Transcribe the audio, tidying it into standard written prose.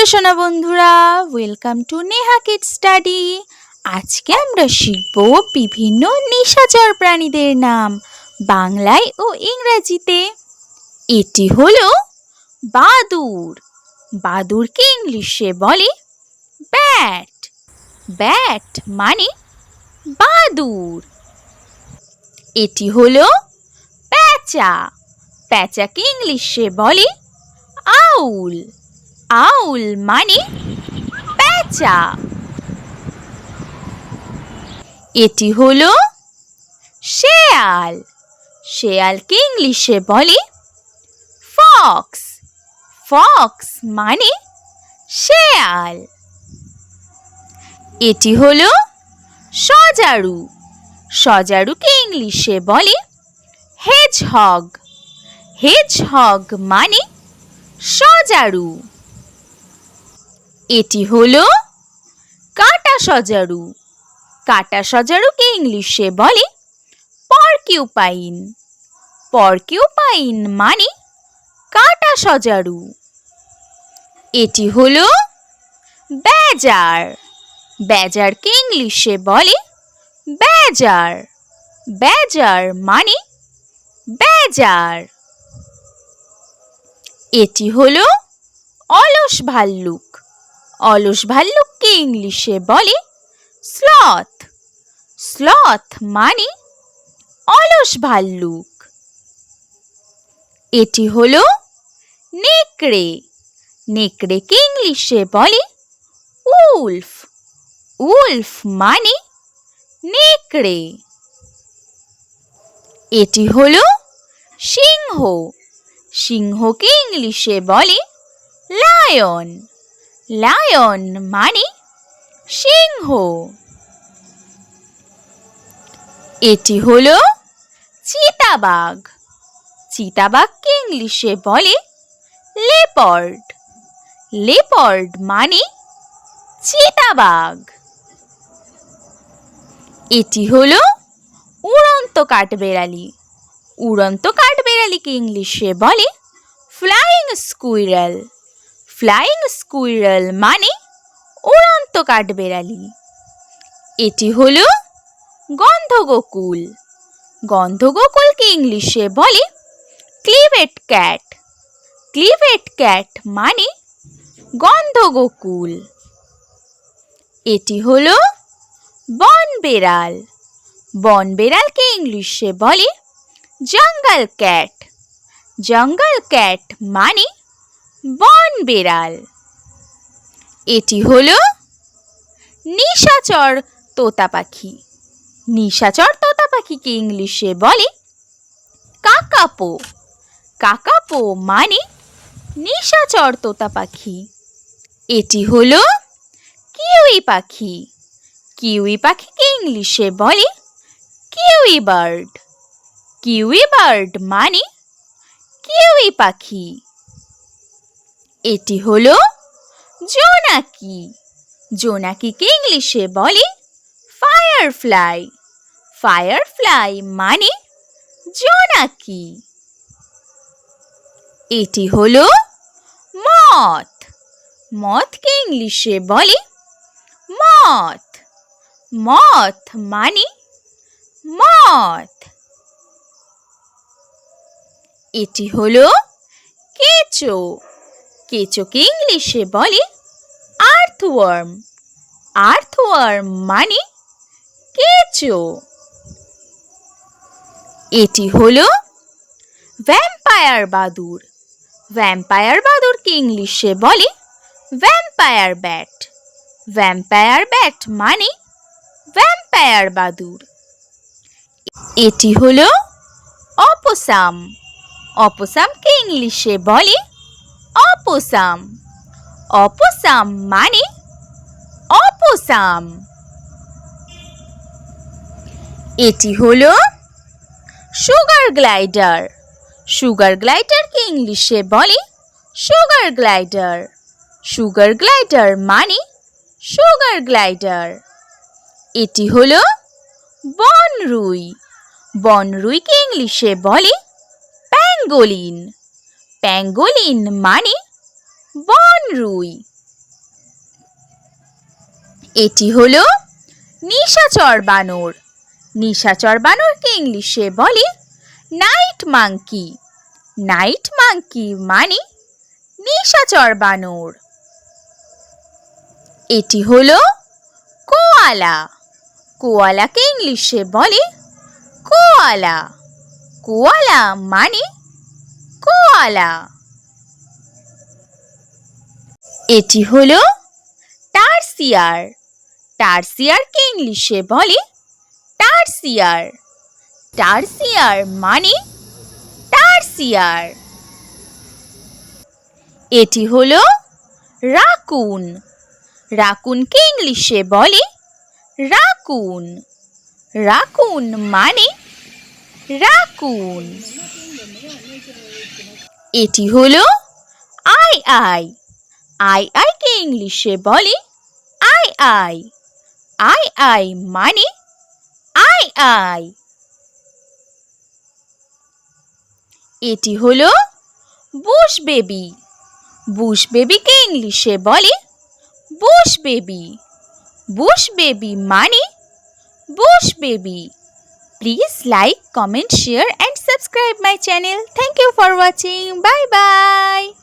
সোনা বন্ধুরা, welcome to Neha kids study. আজকে আমরা শিখব বিভিন্ন নিশাচর প্রাণীদের নাম বাংলায় ও ইংরেজিতে। এটি হলো বাদুড়। বাদুড়কে ইংলিশে বলে ব্যাট। ব্যাট মানে বাদুড়। এটি হলো প্যাঁচা। প্যাঁচাকে ইংলিশে বলে আউল। আউল মানে প্যাঁচা। এটি হলো শেয়াল। শেয়ালকে ইংলিশে বলে ফক্স। ফক্স মানে শেয়াল। এটি হলো সজারু। সজারুকে ইংলিশে বলে হেজহগ। হেজহগ মানে সজারু। এটি হলো কাঁটা সজারু। কাঁটা সজারুকে ইংলিশে বলে পরকিউপাইন। পরকিউপাইন মানে কাঁটা সজারু। এটি হলো ব্যাজার। ব্যাজারকে ইংলিশে বলে ব্যাজার। ব্যাজার মানে ব্যাজার। এটি হলো অলস ভাল্লুক। অলস ভাল্লুককে ইংলিশে বলে স্লথ। স্লথ মানে অলস ভাল্লুক। এটি হলো নেকড়ে। নেকড়েকে ইংলিশে বলে উলফ। উলফ মানে নেকড়ে। এটি হলো সিংহ। সিংহকে ইংলিশে বলে লায়ন। লায়ন মানে সিংহ। এটি হলো চিতাবাঘ। চিতাবাঘকে ইংলিশে বলে লেপার্ড। লেপার্ড মানে চিতাবাঘ। এটি হলো উড়ন্ত কাঠবেড়ালি। উড়ন্ত কাঠবেড়ালিকে ইংলিশে বলে ফ্লাইং স্কুইরেল। ফ্লাইং স্কুইরেল মানে উড়ন্ত কাঠবেড়ালি। এটি হলো গন্ধগোকুল। গন্ধগোকুলকে ইংলিশে বলে ক্লিভেট ক্যাট। ক্লিভেট ক্যাট মানে গন্ধগোকুল। এটি হলো বনবেড়াল। বনবেড়ালকে ইংলিশে বলে জঙ্গল ক্যাট। জঙ্গল ক্যাট মানে বনবেড়াল। এটি হলো নিশাচর তোতা পাখি। নিশাচর তোতা পাখিকে ইংলিশে বলে কাকাপো। কাকাপো মানে নিশাচর তোতা পাখি। এটি হলো কিউই পাখি। কিউই পাখিকে ইংলিশে বলে কিউই বার্ড। কিউই বার্ড মানে কিউই পাখি। এটি হলো জোনাকি। জোনাকিকে ইংলিশে বলে ফায়ারফ্লাই। ফায়ারফ্লাই মানে জোনাকি। এটি হলো মথ। মথকে ইংলিশে বলে মথ। মথ মানে মথ। এটি হলো কেঁচো। কেঁচোকে ইংলিশে বলে আর্থওয়ার্ম। আর্থওয়ার্ম মানে কেঁচো। এটি হলো ভ্যাম্পায়ার বাদুড়। ভ্যাম্পায়ার বাদুড়কে ইংলিশে বলে ভ্যাম্পায়ার ব্যাট। ভ্যাম্পায়ার ব্যাট মানে ভ্যাম্পায়ার বাদুড়। এটি হলো অপসাম। অপসামকে ইংলিশে বলে অপসাম। অপসাম মানে অপসাম। এটি হলো সুগার গ্লাইডার। সুগার গ্লাইডারকে ইংলিশে বলে সুগার গ্লাইডার। সুগার গ্লাইডার মানে সুগার গ্লাইডার। এটি হলো বনরুই। বনরুইকে ইংলিশে বলে প্যাঙ্গোলিন। প্যাঙ্গোলিন মানে বনরুই। এটি হলো নিশাচর বানর। নিশাচর বানরকে ইংলিশে বলে নাইট মাঙ্কি। নাইট মাঙ্কি মানে নিশাচর বানর। এটি হলো কোয়ালা। কোয়ালাকে ইংলিশে বলে কোয়ালা। কোয়ালা মানে কোয়ালা। এটি হলো টার্সিয়ার। টার্সিয়ারকে ইংলিশে বলে টার্সিয়ার। টার্সিয়ার মানে টার্সিয়ার। এটি হলো রাকুন। রাকুনকে ইংলিশে বলে রাকুন। রাকুন মানে রাকুন। এটি হলো আই আই। আই আইকে ইংলিশে বলে আই আই। আই আই মানে আই আই। এটি হলো বুশ বেবি। বুশ বেবিকে ইংলিশে বলে বুশ বেবি। বুশ বেবি মানে Bush baby. Please like, comment, share and subscribe my channel. Thank you for watching. Bye bye.